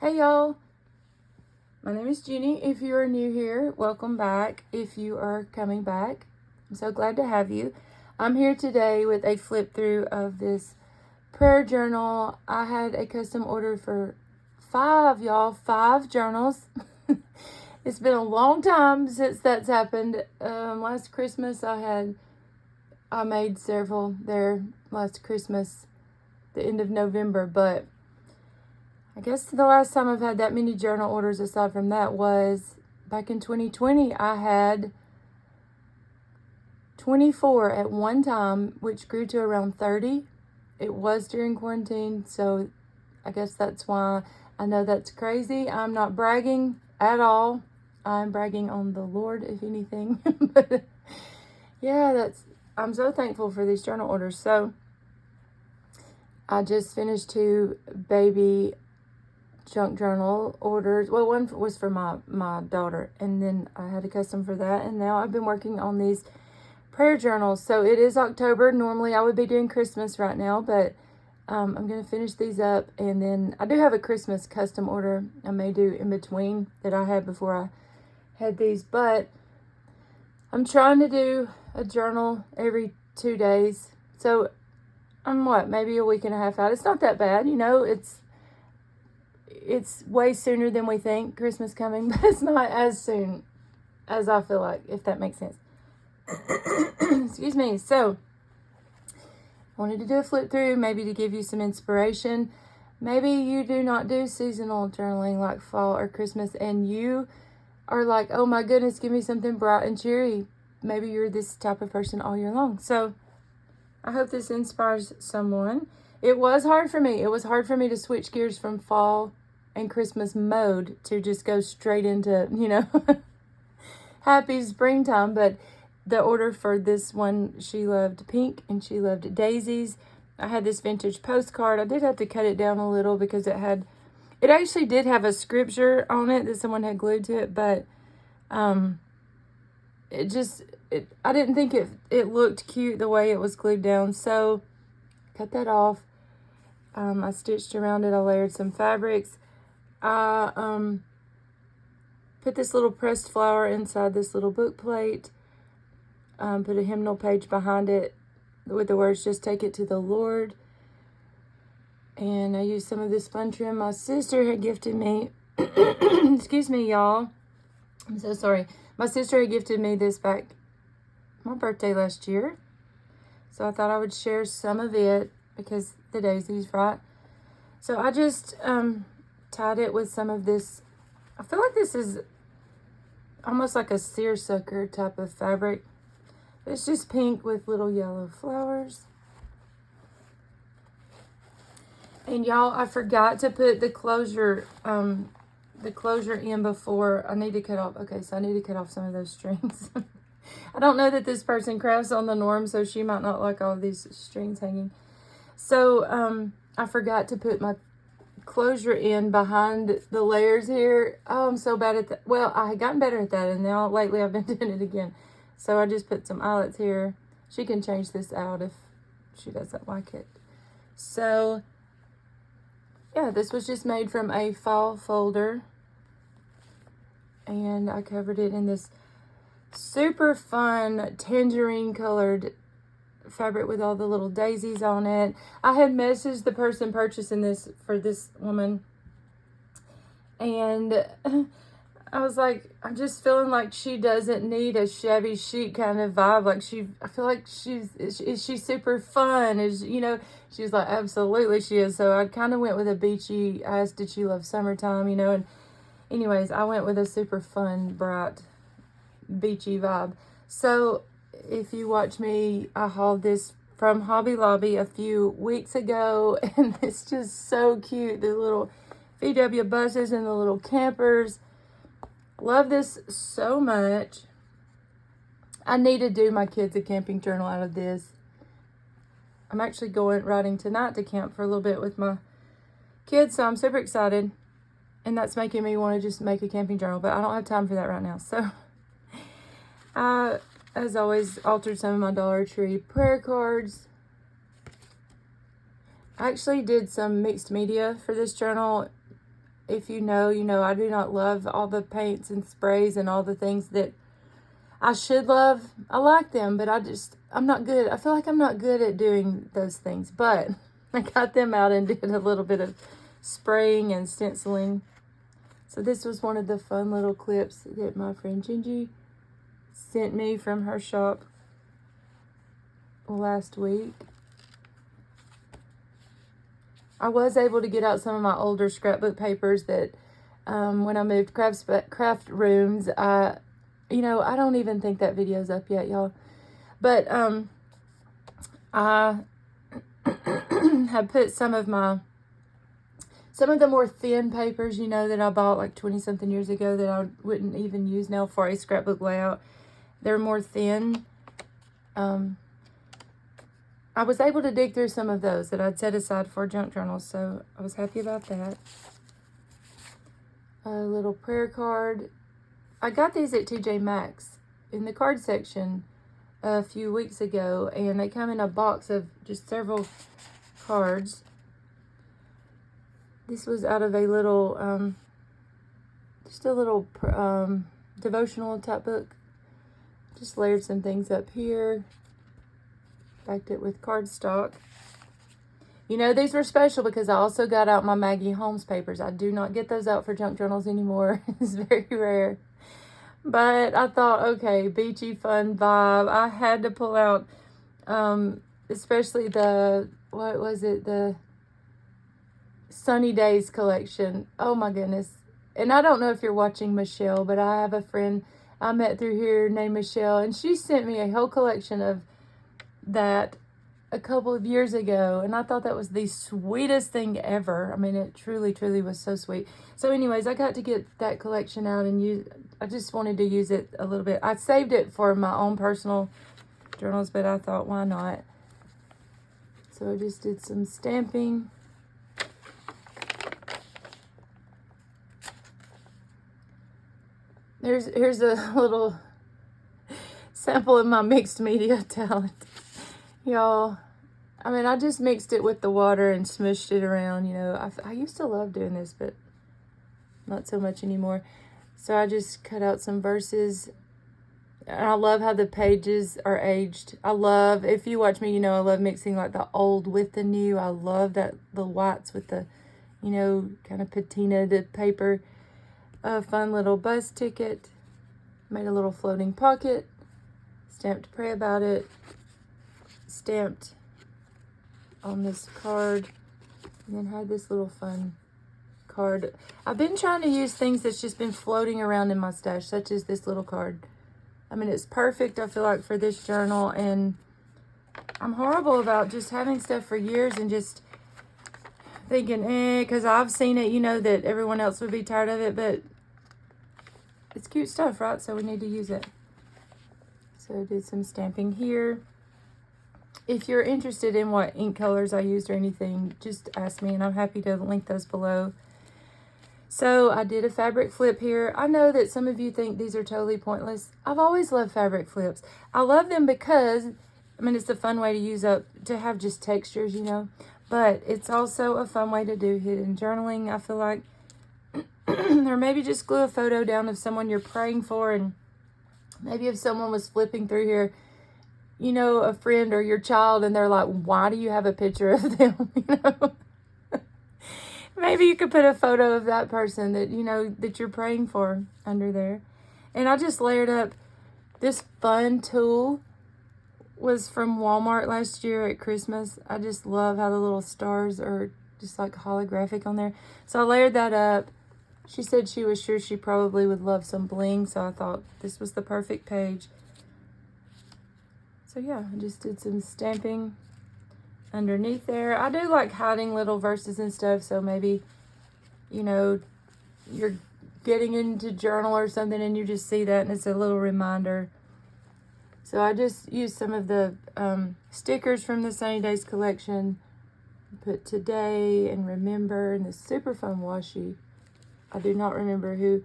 Hey y'all, my name is Jeannie. If you are new here, welcome back. If you are coming back, I'm so glad to have you. I'm here today with a flip through of this prayer journal. I had a custom order for 5 journals. It's been a long time since that's happened. Last Christmas I made several there last Christmas, the end of November, but I guess the last time I've had that many journal orders aside from that was back in 2020. I had 24 at one time, which grew to around 30. It was during quarantine, so I guess that's why. I know that's crazy. I'm not bragging at all. I'm bragging on the Lord, if anything. But yeah, I'm so thankful for these journal orders. So I just finished 2 baby junk journal orders. Well, one was for my daughter, and then I had a custom for that, and now I've been working on these prayer journals. So it is October. Normally I would be doing Christmas right now, but I'm going to finish these up, and then I do have a Christmas custom order I may do in between that I had before I had these, but I'm trying to do a journal every 2 days. So I'm maybe a week and a half out. It's not that bad, it's way sooner than we think, Christmas coming, but it's not as soon as I feel like, if that makes sense. Excuse me. So, I wanted to do a flip through, maybe to give you some inspiration. Maybe you do not do seasonal journaling like fall or Christmas, and you are like, oh my goodness, give me something bright and cheery. Maybe you're this type of person all year long. So, I hope this inspires someone. It was hard for me. It was hard for me to switch gears from fall and Christmas mode to just go straight into, happy springtime. But the order for this one, she loved pink and she loved daisies. I had this vintage postcard. I did have to cut it down a little because it actually did have a scripture on it that someone had glued to it, but I didn't think it looked cute the way it was glued down, so cut that off. I stitched around it. I layered some fabrics. I put this little pressed flower inside this little book plate. Put a hymnal page behind it with the words, "Just take it to the Lord." And I used some of this fun trim my sister had gifted me. Excuse me, y'all. I'm so sorry. My sister had gifted me this back my birthday last year. So I thought I would share some of it because the daisies, right? So I just tied it with some of this. I feel like this is almost like a seersucker type of fabric. It's just pink with little yellow flowers. And y'all, I forgot to put the closure in before. I need to cut off. Okay, so I need to cut off some of those strings. I don't know that this person crafts on the norm, so she might not like all of these strings hanging. So I forgot to put my closure in behind the layers here. Oh, I'm so bad at that. Well, I had gotten better at that, and now lately I've been doing it again. So I just put some eyelets here. She can change this out if she doesn't like it. So yeah, this was just made from a fall folder, and I covered it in this super fun tangerine colored fabric with all the little daisies on it. I had messaged the person purchasing this for this woman, and I was like, I'm just feeling like she doesn't need a shabby chic kind of vibe. Like I feel like is she super fun? She's like, absolutely she is. So I kind of went with a beachy, I asked, did she love summertime, and anyways, I went with a super fun, bright, beachy vibe. So if you watch me, I hauled this from Hobby Lobby a few weeks ago, and it's just so cute. The little VW buses and the little campers. Love this so much. I need to do my kids a camping journal out of this. I'm actually riding tonight to camp for a little bit with my kids, so I'm super excited. And that's making me want to just make a camping journal, but I don't have time for that right now. So I, as always, altered some of my Dollar Tree prayer cards. I actually did some mixed media for this journal. if you know, you know, I do not love all the paints and sprays and all the things that I should love. I like them, but I'm not good. I feel like I'm not good at doing those things. But I got them out and did a little bit of spraying and stenciling. So this was one of the fun little clips that my friend Gingy sent me from her shop last week. I was able to get out some of my older scrapbook papers that when I moved craft rooms, you know, I don't even think that video's up yet, y'all. But I had put some of the more thin papers, you know, that I bought like 20-something years ago that I wouldn't even use now for a scrapbook layout. They're more thin. I was able to dig through some of those that I'd set aside for junk journals, so I was happy about that. A little prayer card. I got these at TJ Maxx in the card section a few weeks ago, and they come in a box of just several cards. This was out of a little, just a little devotional type book. Just layered some things up here. Backed it with cardstock. You know, these were special because I also got out my Maggie Holmes papers. I do not get those out for junk journals anymore. It's very rare. But I thought, okay, beachy, fun vibe. I had to pull out, especially the, what was it? The Sunny Days collection. Oh my goodness. And I don't know if you're watching Michelle, but I have a friend I met through here named Michelle, and she sent me a whole collection of that a couple of years ago, and I thought that was the sweetest thing ever. I mean, it truly, truly was so sweet. So anyways, I got to get that collection out and use. I just wanted to use it a little bit. I saved it for my own personal journals, but I thought, why not? So I just did some stamping. Here's a little sample of my mixed media talent. Y'all, I mean, I just mixed it with the water and smushed it around, you know. I used to love doing this, but not so much anymore. So I just cut out some verses. And I love how the pages are aged. I love, if you watch me, you know I love mixing like the old with the new. I love that, the whites with the, you know, kind of patinaed paper. A fun little bus ticket. Made a little floating pocket. Stamped pray about it. Stamped on this card, and then had this little fun card. I've been trying to use things that's just been floating around in my stash, such as this little card. I mean, it's perfect, I feel like, for this journal, and I'm horrible about just having stuff for years and just thinking, because I've seen it, you know, that everyone else would be tired of it, but it's cute stuff, right? So we need to use it. So I did some stamping here. If you're interested in what ink colors I used or anything, just ask me and I'm happy to link those below. So I did a fabric flip here. I know that some of you think these are totally pointless. I've always loved fabric flips. I love them because, I mean, it's a fun way to use up, to have just textures, you know. But it's also a fun way to do hidden journaling, I feel like. Or maybe just glue a photo down of someone you're praying for, and maybe if someone was flipping through here, you know, a friend or your child, and they're like, why do you have a picture of them? You know, maybe you could put a photo of that person that, you know, that you're praying for under there. And I just layered up. This fun tool was from Walmart last year at Christmas. I just love how the little stars are just like holographic on there. So I layered that up. She said she was sure she probably would love some bling, so I thought this was the perfect page. So yeah, I just did some stamping underneath there. I do like hiding little verses and stuff, so maybe, you know, you're getting into journal or something and you just see that and it's a little reminder. So I just used some of the stickers from the Sunny Days collection. Put today and remember, and this super fun washi. I do not remember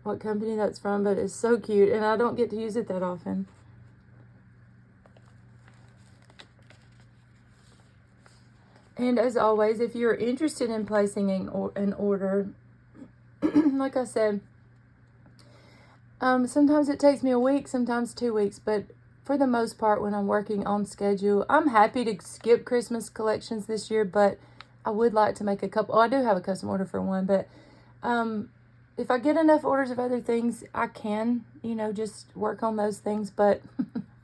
what company that's from, but it's so cute, and I don't get to use it that often. And as always, if you're interested in placing an order, like I said, sometimes it takes me a week, sometimes 2 weeks, but for the most part, when I'm working on schedule, I'm happy to skip Christmas collections this year, but I would like to make a couple. Oh, I do have a custom order for one, but if I get enough orders of other things, I can, just work on those things. But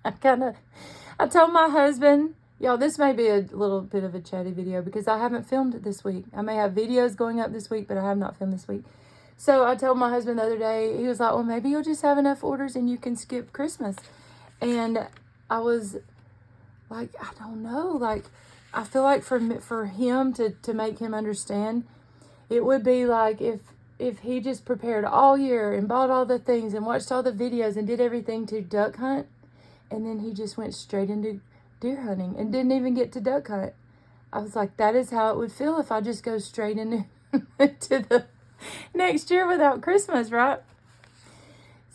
I told my husband, y'all, this may be a little bit of a chatty video because I haven't filmed it this week. I may have videos going up this week, but I have not filmed this week. So I told my husband the other day, he was like, well, maybe you'll just have enough orders and you can skip Christmas. And I was like, I don't know. Like, I feel like for him to make him understand, it would be like if he just prepared all year and bought all the things and watched all the videos and did everything to duck hunt, and then he just went straight into deer hunting and didn't even get to duck hunt. I was like, that is how it would feel if I just go straight into to the next year without Christmas, right?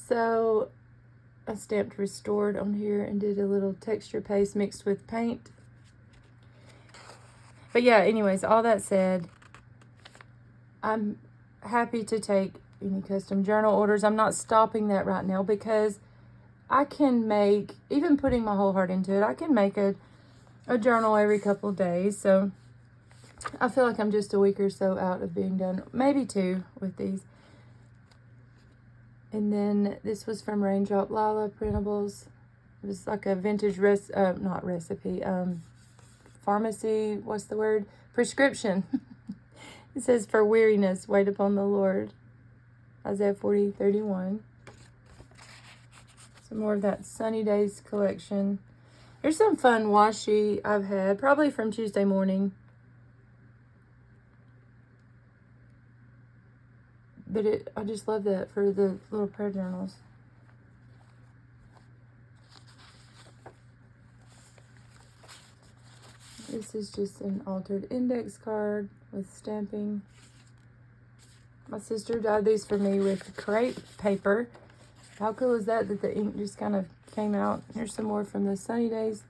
So I stamped restored on here and did a little texture paste mixed with paint. But yeah, anyways, all that said, I'm happy to take any custom journal orders. I'm not stopping that right now because I can make, even putting my whole heart into it, I can make a journal every couple of days. So I feel like I'm just a week or so out of being done, maybe 2 with these. And then this was from Raindrop Lila Printables. It was like a vintage not recipe, pharmacy, what's the word? Prescription. It says, for weariness, wait upon the Lord. Isaiah 40:31. Some more of that Sunny Days collection. Here's some fun washi I've had, probably from Tuesday morning. But I just love that for the little prayer journals. This is just an altered index card with stamping. My sister dyed these for me with crepe paper. How cool is that the ink just kind of came out? Here's some more from the Sunny Days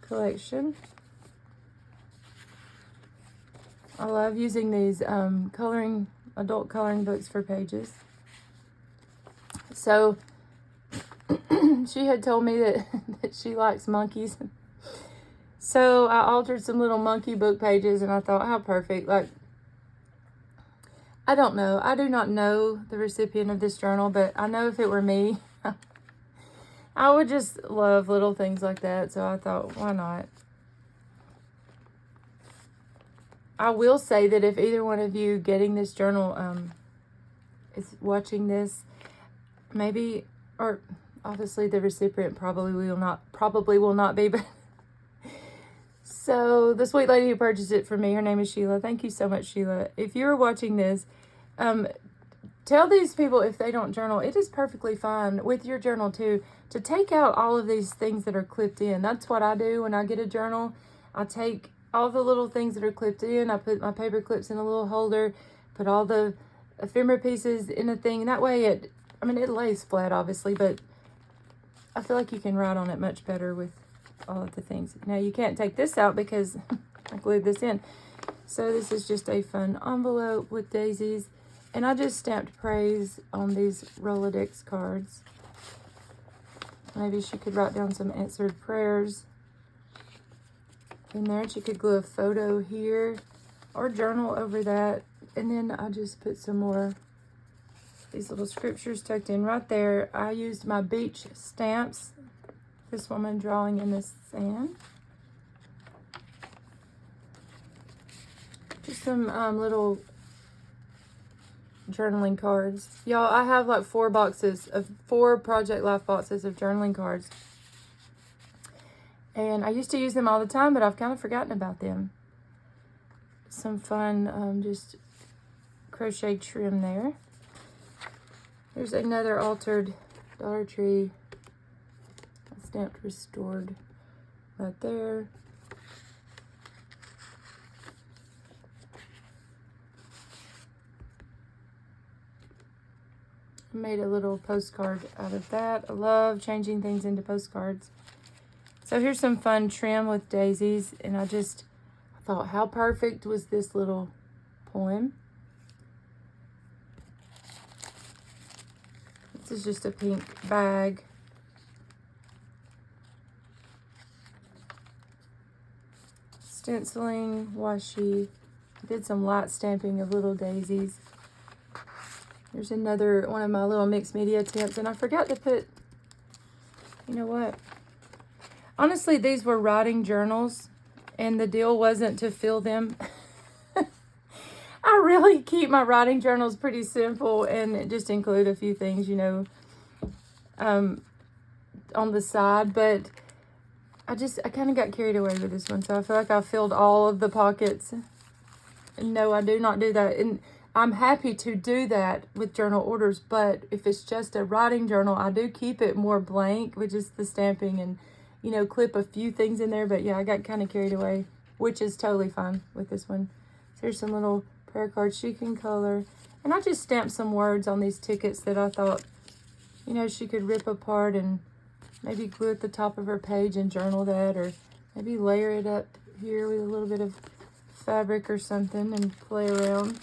collection. I love using these adult coloring books for pages. So she had told me that she likes monkeys. So I altered some little monkey book pages, and I thought, how perfect. Like, I don't know. I do not know the recipient of this journal, but I know if it were me, I would just love little things like that. So I thought, why not? I will say that if either one of you getting this journal is watching this, maybe, or obviously the recipient probably will not be, but so the sweet lady who purchased it for me, her name is Sheila. Thank you so much, Sheila. If you're watching this, tell these people if they don't journal, it is perfectly fine with your journal too, to take out all of these things that are clipped in. That's what I do when I get a journal. I take all the little things that are clipped in. I put my paper clips in a little holder, put all the ephemera pieces in a thing. That way it lays flat, obviously, but I feel like you can write on it much better with all of the things. Now, you can't take this out because I glued this in. So this is just a fun envelope with daisies. And I just stamped praise on these Rolodex cards. Maybe she could write down some answered prayers in there. She could glue a photo here or journal over that. And then I just put some more these little scriptures tucked in right there. I used my beach stamps. This woman drawing in the sand. Just some little journaling cards. Y'all, I have like 4 Project Life boxes of journaling cards. And I used to use them all the time, but I've kind of forgotten about them. Some fun just crochet trim there. There's another altered Dollar Tree. I stamped restored right there. Made a little postcard out of that. I love changing things into postcards. So here's some fun trim with daisies, and I thought, how perfect was this little poem? is just a pink bag. Stenciling, washi. Did some light stamping of little daisies. There's another one of my little mixed media attempts, and I forgot to put, you know what? Honestly, these were writing journals, and the deal wasn't to fill them. I really keep my writing journals pretty simple and just include a few things, you know, on the side. But I kind of got carried away with this one, so I feel like I filled all of the pockets. No, I do not do that. And I'm happy to do that with journal orders, but if it's just a writing journal, I do keep it more blank with just the stamping and, you know, clip a few things in there. But yeah, I got kind of carried away, which is totally fine with this one. So here's some little prayer cards she can color. And I just stamped some words on these tickets that I thought, you know, she could rip apart and maybe glue at the top of her page and journal that, or maybe layer it up here with a little bit of fabric or something and play around.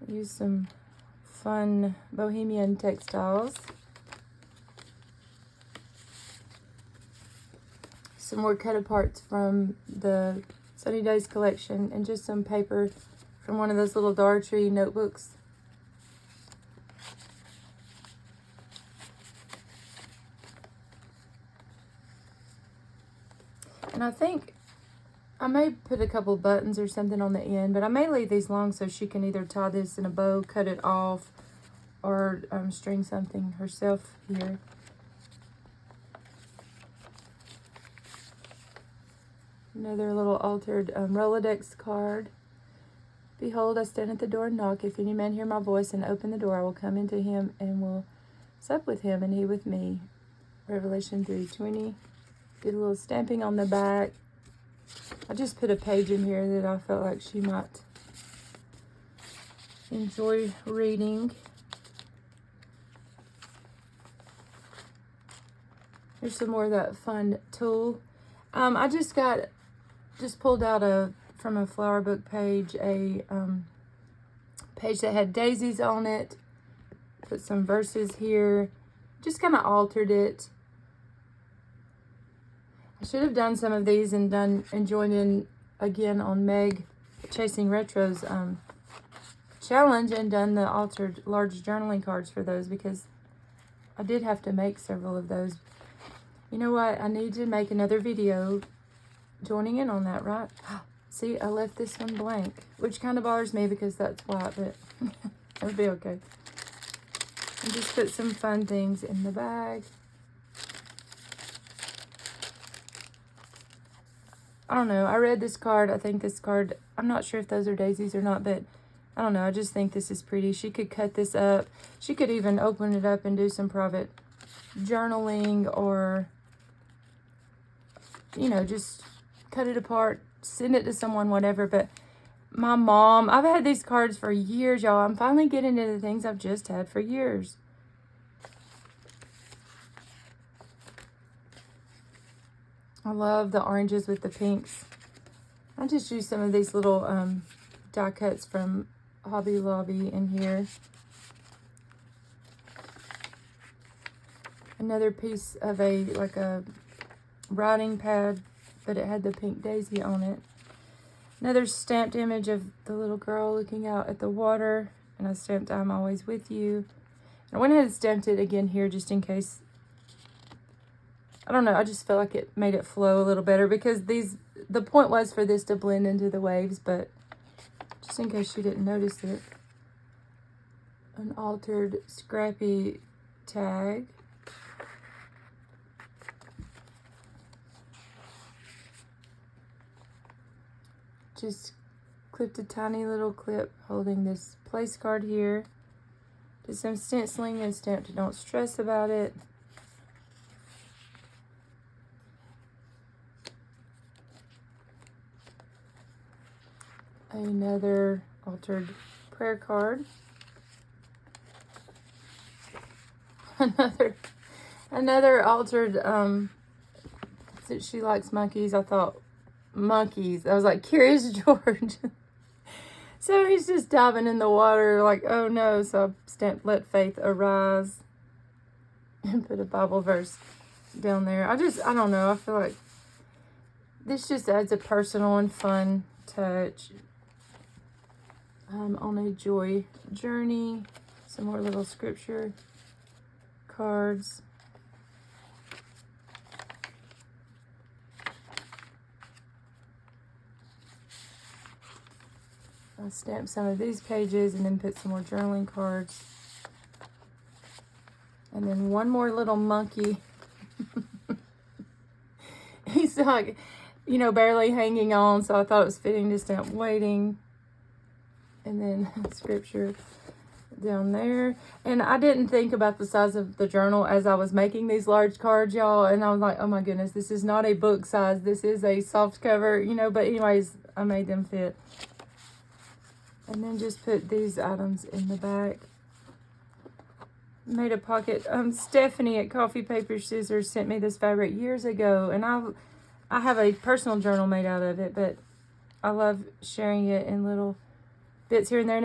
Use some fun bohemian textiles. Some more cut aparts from the Sunny Days collection, and just some paper from one of those little Dollar Tree notebooks. And I think I may put a couple buttons or something on the end, but I may leave these long so she can either tie this in a bow, cut it off, or string something herself here. Another little altered Rolodex card. Behold, I stand at the door and knock. If any man hear my voice and open the door, I will come into him and will sup with him and he with me. Revelation 3:20. Did a little stamping on the back. I just put a page in here that I felt like she might enjoy reading. Here's some more of that fun tulle. I just pulled out from a flower book page, a page that had daisies on it. Put some verses here. Just kind of altered it. I should have done some of these and joined in again on Meg Chasing Retro's challenge and done the altered large journaling cards for those, because I did have to make several of those. You know what? I need to make another video joining in on that, right? See, I left this one blank, which kind of bothers me because that's white, but it'll be okay. And just put some fun things in the bag. I don't know. I read this card. I think this card, I'm not sure if those are daisies or not, but I don't know. I just think this is pretty. She could cut this up. She could even open it up and do some private journaling, or, you know, just cut it apart, send it to someone, whatever. But my mom, I've had these cards for years, y'all. I'm finally getting into the things I've just had for years. I love the oranges with the pinks. I just used some of these little die cuts from Hobby Lobby in here. Another piece of like a writing pad, but it had the pink daisy on it. Another stamped image of the little girl looking out at the water, and I stamped I'm always with you. And I went ahead and stamped it again here just in case. I don't know, I just felt like it made it flow a little better, because the point was for this to blend into the waves, but just in case you didn't notice it. An altered scrappy tag. Just clipped a tiny little clip holding this place card here. Did some stenciling and stamped Don't Stress About It. Another altered prayer card. Another altered, that she likes monkeys. I thought, monkeys. I was like, Curious George. So he's just diving in the water like, oh no. So I stamped let faith arise and put a Bible verse down there. I don't know. I feel like this just adds a personal and fun touch. On a joy journey. Some more little scripture cards. I stamped some of these pages and then put some more journaling cards. And then one more little monkey. He's like, you know, barely hanging on, so I thought it was fitting to stamp waiting. And then scripture down there. And I didn't think about the size of the journal as I was making these large cards, y'all. And I was like, oh my goodness, this is not a book size. This is a soft cover, you know. But anyways, I made them fit. And then just put these items in the back. Made a pocket. Stephanie at Coffee Paper Scissors sent me this fabric years ago. And I have a personal journal made out of it. But I love sharing it in little bits here and there.